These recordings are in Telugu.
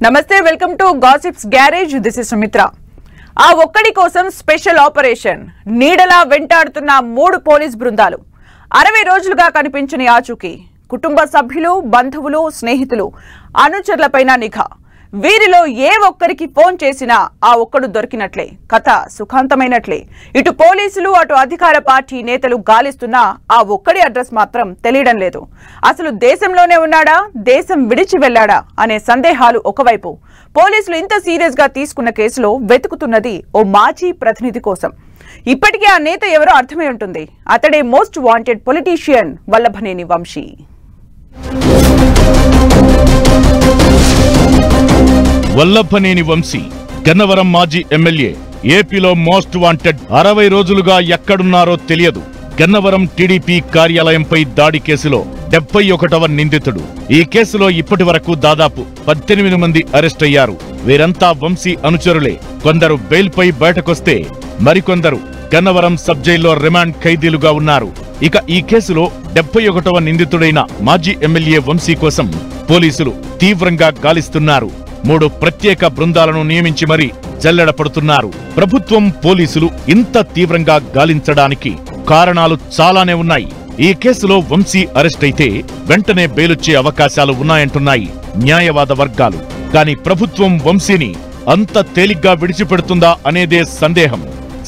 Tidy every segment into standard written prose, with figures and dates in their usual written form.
నమస్తే, welcome to gossips garage. This is Sumitra. ఆ ఒక్కడి కోసం స్పెషల్ ఆపరేషన్. నీడలా వెంటాడుతున్న 3 పోలీస్ బృందాలు. 60 రోజులుగా కనిపించని ఆచూకీ. కుటుంబ సభ్యులు, బంధువులు, స్నేహితులు, అనుచరులపైన నిఘా. వీరిలో ఏ ఒక్కరికి ఫోన్ చేసినా ఆ ఒక్కడు దొరికినట్లే, కథ సుఖాంతమైనట్లే. ఇటు పోలీసులు, అటు అధికార పార్టీ నేతలు గాలిస్తున్నా ఆ ఒక్కడి అడ్రస్ మాత్రం తెలియడం లేదు. అసలు దేశంలోనే ఉన్నాడా, దేశం విడిచి వెళ్లాడా అనే సందేహాలు ఒకవైపు. పోలీసులు ఇంత సీరియస్ గా తీసుకున్న కేసులో వెతుకుతున్నది ఓ మాజీ ప్రతినిధి కోసం. ఇప్పటికే ఆ నేత ఎవరో అర్థమై ఉంటుంది. అతడే most wanted politician Vallabhaneni Vamsi. Vallabhaneni Vamsi Gannavaram మాజీ ఎమ్మెల్యే. ఏపీలో మోస్ట్ వాంటెడ్. 60 రోజులుగా ఎక్కడున్నారో తెలియదు. గన్నవరం టీడీపీ కార్యాలయంపై దాడి కేసులో 71వ నిందితుడు. ఈ కేసులో ఇప్పటి వరకు దాదాపు 18 మంది అరెస్ట్ అయ్యారు. వీరంతా వంశీ అనుచరులే. కొందరు బెయిల్పై బయటకొస్తే మరికొందరు గన్నవరం సబ్ జైల్లో రిమాండ్ ఖైదీలుగా ఉన్నారు. ఇక ఈ కేసులో 71వ నిందితుడైన మాజీ ఎమ్మెల్యే వంశీ కోసం పోలీసులు తీవ్రంగా గాలిస్తున్నారు. 3 ప్రత్యేక బృందాలను నియమించి మరీ జల్లెడ పడుతున్నారు. ప్రభుత్వం, పోలీసులు ఇంత తీవ్రంగా గాలించడానికి కారణాలు చాలానే ఉన్నాయి. ఈ కేసులో వంశీ అరెస్ట్ అయితే వెంటనే బెయిలొచ్చే అవకాశాలు ఉన్నాయంటున్నాయి న్యాయవాద వర్గాలు. కానీ ప్రభుత్వం వంశీని అంత తేలిగ్గా విడిచిపెడుతుందా అనేదే సందేహం.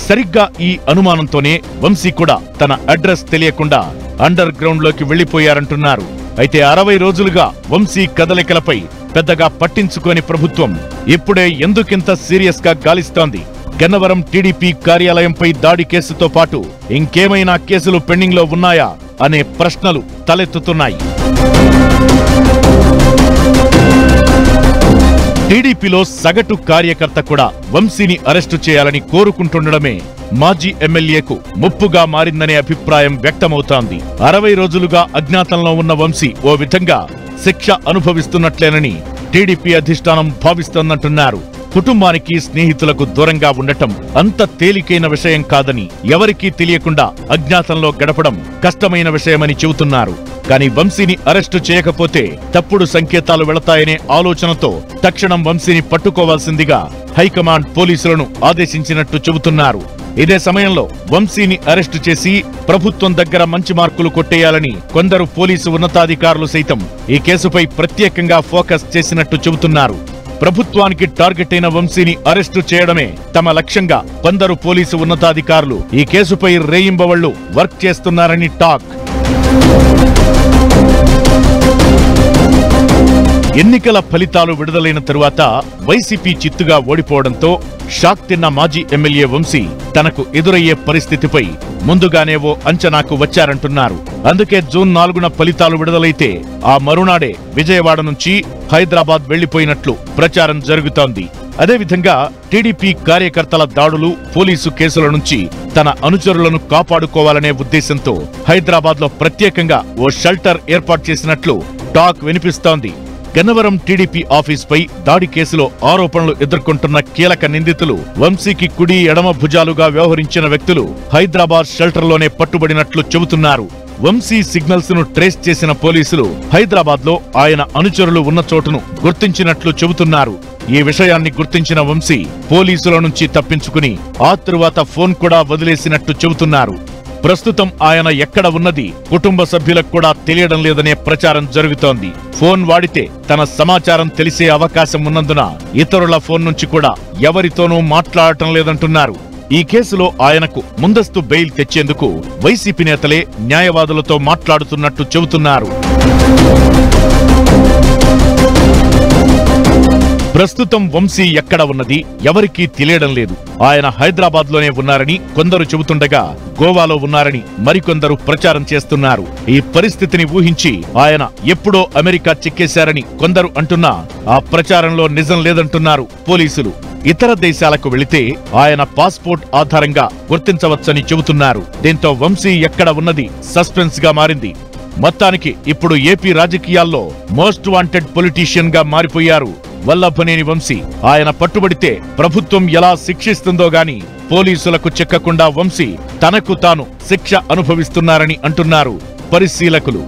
సరిగ్గా ఈ అనుమానంతోనే వంశీ కూడా తన అడ్రస్ తెలియకుండా అండర్ గ్రౌండ్ లోకి వెళ్లిపోయారంటున్నారు. అయితే 60 రోజులుగా వంశీ కదలికలపై పెద్దగా పట్టించుకోని ప్రభుత్వం ఇప్పుడే ఎందుకింత సీరియస్ గా గాలిస్తోంది? గన్నవరం టీడీపీ కార్యాలయంపై దాడి కేసుతో పాటు ఇంకేమైనా కేసులు పెండింగ్ లో ఉన్నాయా అనే ప్రశ్నలు తలెత్తుతున్నాయి. టీడీపీలో సగటు కార్యకర్త కూడా వంశీని అరెస్టు చేయాలని కోరుకుంటుండడమే మాజీ ఎమ్మెల్యేకు ముప్పుగా మారిందనే అభిప్రాయం వ్యక్తమవుతోంది. 60 రోజులుగా అజ్ఞాతంలో ఉన్న వంశీ ఓ విధంగా శిక్ష అనుభవిస్తున్నట్లేనని టీడీపీ అధిష్టానం భావిస్తోందంటున్నారు. కుటుంబానికి, స్నేహితులకు దూరంగా ఉండటం అంత తేలికైన విషయం కాదని, ఎవరికీ తెలియకుండా అజ్ఞాతంలో గడపడం కష్టమైన విషయమని చెబుతున్నారు. కానీ వంశీని అరెస్టు చేయకపోతే తప్పుడు సంకేతాలు వెళతాయనే ఆలోచనతో తక్షణం వంశీని పట్టుకోవాల్సిందిగా హైకమాండ్ పోలీసులను ఆదేశించినట్టు చెబుతున్నారు. ఇదే సమయంలో వంశీని అరెస్టు చేసి ప్రభుత్వం దగ్గర మంచి మార్కులు కొట్టేయాలని కొందరు పోలీసు ఉన్నతాధికారులు సైతం ఈ కేసుపై ప్రత్యేకంగా ఫోకస్ చేసినట్టు చెబుతున్నారు. ప్రభుత్వానికి టార్గెట్ అయిన వంశీని అరెస్టు చేయడమే తమ లక్ష్యంగా కొందరు పోలీసు ఉన్నతాధికారులు ఈ కేసుపై రేయింబవళ్లు వర్క్ చేస్తున్నారని టాక్. ఎన్నికల ఫలితాలు విడుదలైన తరువాత వైసీపీ చిత్తుగా ఓడిపోవడంతో షాక్ తిన్న మాజీ ఎమ్మెల్యే వంశీ తనకు ఎదురయ్యే పరిస్థితిపై ముందుగానే ఓ అంచనాకు వచ్చారంటున్నారు. అందుకే జూన్ 4న ఫలితాలు విడుదలైతే ఆ మరునాడే విజయవాడ నుంచి హైదరాబాద్ వెళ్లిపోయినట్లు ప్రచారం జరుగుతోంది. అదేవిధంగా టీడీపీ కార్యకర్తల దాడులు, పోలీసు కేసుల నుంచి తన అనుచరులను కాపాడుకోవాలనే ఉద్దేశంతో హైదరాబాద్ లో ప్రత్యేకంగా ఓ షెల్టర్ ఏర్పాటు చేసినట్లు టాక్ వినిపిస్తోంది. గన్నవరం టీడీపీ ఆఫీస్ పై దాడి కేసులో ఆరోపణలు ఎదుర్కొంటున్న కీలక నిందితులు, వంశీకి కుడి ఎడమ భుజాలుగా వ్యవహరించిన వ్యక్తులు హైదరాబాద్ షెల్టర్లోనే పట్టుబడినట్లు చెబుతున్నారు. వంశీ సిగ్నల్స్ ను ట్రేస్ చేసిన పోలీసులు హైదరాబాద్ లో ఆయన అనుచరులు ఉన్న చోటును గుర్తించినట్లు చెబుతున్నారు. ఈ విషయాన్ని గుర్తించిన వంశీ పోలీసుల నుంచి తప్పించుకుని ఆ తరువాత ఫోన్ కూడా వదిలేసినట్టు చెబుతున్నారు. ప్రస్తుతం ఆయన ఎక్కడ ఉన్నది కుటుంబ సభ్యులకు కూడా తెలియడం లేదనే ప్రచారం జరుగుతోంది. ఫోన్ వాడితే తన సమాచారం తెలిసే అవకాశం ఉన్నందున ఇతరుల ఫోన్ నుంచి కూడా ఎవరితోనూ మాట్లాడటం లేదంటున్నారు. ఈ కేసులో ఆయనకు ముందస్తు బెయిల్ తెచ్చేందుకు వైసీపీ నేతలే న్యాయవాదులతో మాట్లాడుతున్నట్టు చెబుతున్నారు. ప్రస్తుతం వంశీ ఎక్కడ ఉన్నది ఎవరికీ తెలియడం లేదు. ఆయన హైదరాబాద్ లోనే ఉన్నారని కొందరు చెబుతుండగా గోవాలో ఉన్నారని మరికొందరు ప్రచారం చేస్తున్నారు. ఈ పరిస్థితిని ఊహించి ఆయన ఎప్పుడో అమెరికా చెక్కేశారని కొందరు అంటున్నా ఆ ప్రచారంలో నిజం లేదంటున్నారు పోలీసులు. ఇతర దేశాలకు వెళితే ఆయన పాస్పోర్ట్ ఆధారంగా గుర్తించవచ్చని చెబుతున్నారు. దీంతో వంశీ ఎక్కడ ఉన్నది సస్పెన్స్ గా మారింది. మొత్తానికి ఇప్పుడు ఏపీ రాజకీయాల్లో మోస్ట్ వాంటెడ్ పొలిటీషియన్ గా మారిపోయారు వల్లభనేని వంశీ. ఆయన పట్టుబడితే ప్రభుత్వం ఎలా శిక్షిస్తుందో గాని పోలీసులకు చిక్కకుండా వంశీ తనకు తాను శిక్ష అనుభవిస్తున్నారని అంటున్నారు పరిశీలకులు.